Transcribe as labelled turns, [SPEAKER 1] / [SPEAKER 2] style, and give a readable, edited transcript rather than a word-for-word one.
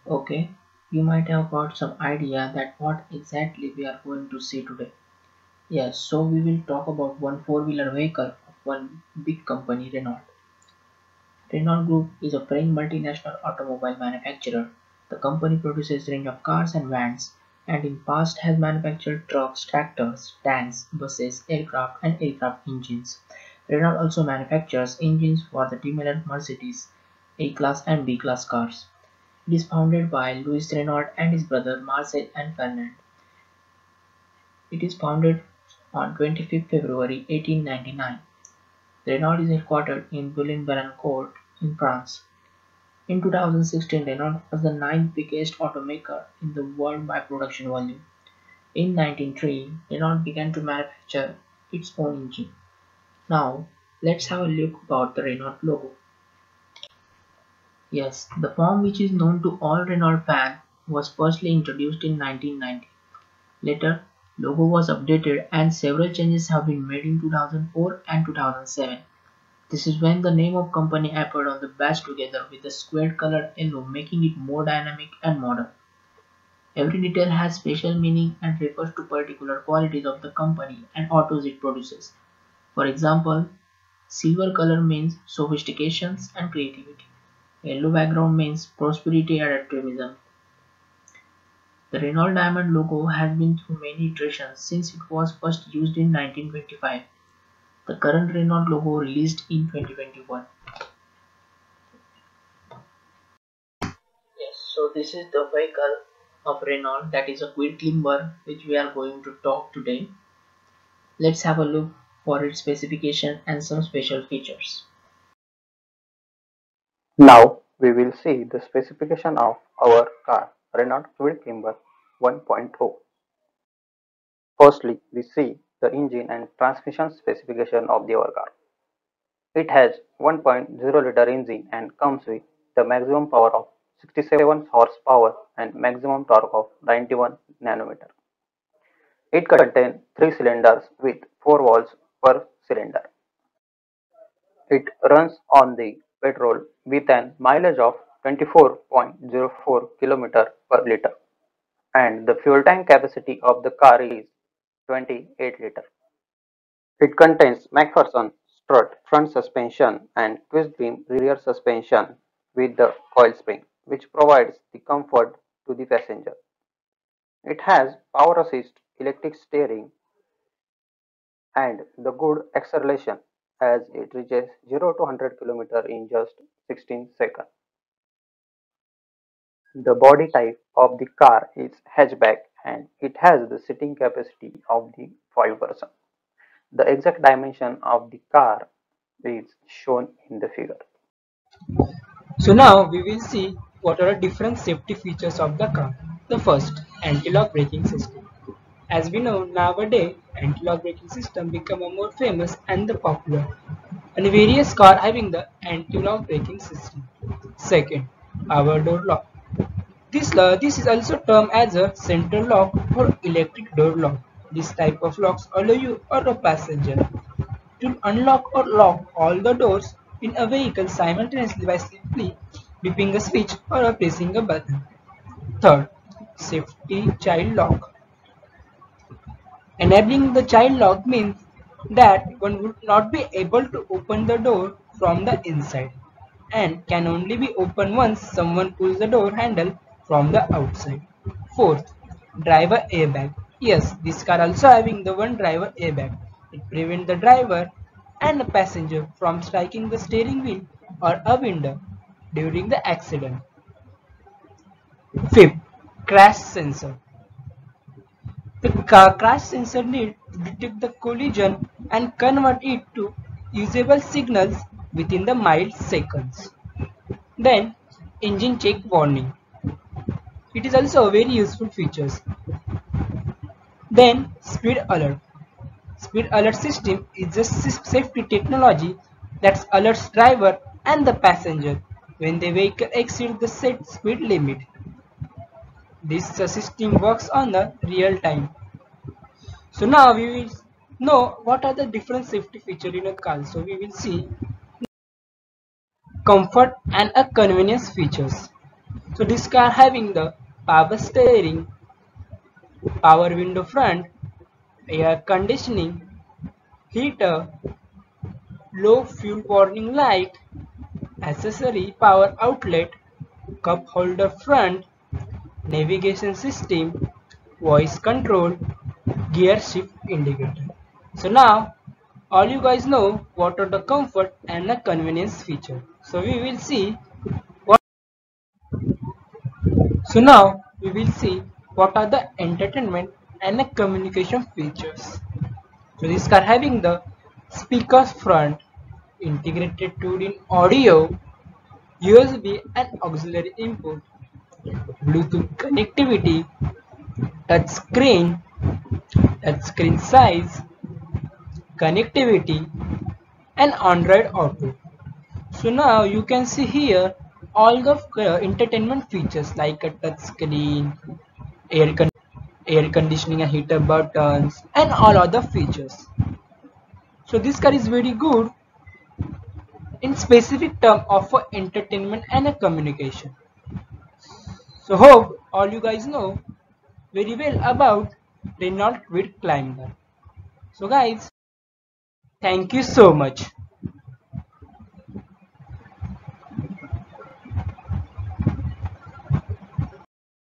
[SPEAKER 1] Okay, you might have got some idea that what exactly we are going to see today. Yes, so we will talk about one four-wheeler vehicle of one big company, Renault. Renault Group is a French multinational automobile manufacturer. The company produces a range of cars and vans, and in past has manufactured trucks, tractors, tanks, buses, aircraft, and aircraft engines. Renault also manufactures engines for the Daimler Mercedes A-Class and B-Class cars. It is founded by Louis Renault and his brother Marcel and Fernand. It is founded on 25th February 1899. Renault is headquartered in Boulogne-Billancourt in France. In 2016, Renault was the ninth biggest automaker in the world by production volume. In 1903, Renault began to manufacture its own engine. Now, let's have a look about the Renault logo. Yes, the form which is known to all Renault fans was firstly introduced in 1990. Later, logo was updated and several changes have been made in 2004 and 2007. This is when the name of company appeared on the badge together with the squared colored yellow, making it more dynamic and modern. Every detail has special meaning and refers to particular qualities of the company and autos it produces. For example, silver color means sophistication and creativity. Yellow background means prosperity and optimism. The Renault Diamond logo has been through many iterations since it was first used in 1925. The current Renault logo released in 2021. Yes, so this is the vehicle of Renault, that is a Quid which we are going to talk today. Let's have a look for its specification and some special features.
[SPEAKER 2] Now we will see the specification of our car Renault Kwid Timber 1.0. Firstly, we see the engine and transmission specification of our car. It has 1.0-liter engine and comes with the maximum power of 67 horsepower and maximum torque of 91 nanometer. It contains 3 cylinders with 4 valves per cylinder. It runs on the petrol with an mileage of 24.04 km per liter, and the fuel tank capacity of the car is 28 liter. It contains McPherson strut front suspension and twist beam rear suspension with the coil spring, which provides the comfort to the passenger. It has power assist electric steering and the good acceleration as it reaches 0 to 100 km in just 16 seconds. The body type of the car is hatchback and it has the seating capacity of the 5 person. The exact dimension of the car is shown in the figure.
[SPEAKER 3] So now we will see what are the different safety features of the car. The first, anti-lock braking system. As we know, nowadays anti-lock braking system become a more famous and the popular, and various car having the anti-lock braking system. Second, power door lock. This is also termed as a central lock or electric door lock. This type of locks allow you or a passenger to unlock or lock all the doors in a vehicle simultaneously by simply flipping a switch or pressing a button. Third, safety child lock. Enabling the child lock means that one would not be able to open the door from the inside and can only be opened once someone pulls the door handle from the outside. Fourth, driver airbag. Yes, this car also having the one driver airbag. It prevents the driver and the passenger from striking the steering wheel or a window during the accident. Fifth, crash sensor. The crash sensor needs to detect the collision and convert it to usable signals within the milliseconds. Then, engine check warning. It is also a very useful feature. Then, speed alert. Speed alert system is a safety technology that alerts driver and the passenger when the vehicle exceeds the set speed limit. This system works on the real time. So now we will know what are the different safety features in a car. So we will see comfort and a convenience features. So this car having the power steering, power window front, air conditioning, heater, low fuel warning light, accessory power outlet, cup holder front, navigation system, voice control, gear shift indicator. So now all you guys know what are the comfort and the convenience feature. So we will see what so now we will see what are the entertainment and the communication features. So this car having the speakers front, integrated 2D audio, USB and auxiliary input, Bluetooth connectivity, touch screen size, connectivity and Android Auto. So now you can see here all the entertainment features like a touch screen, air conditioning and heater buttons and all other features. So this car is very good in specific term of entertainment and communication. So hope all you guys know very well about Renault Kwid Climber. So guys, thank you so much.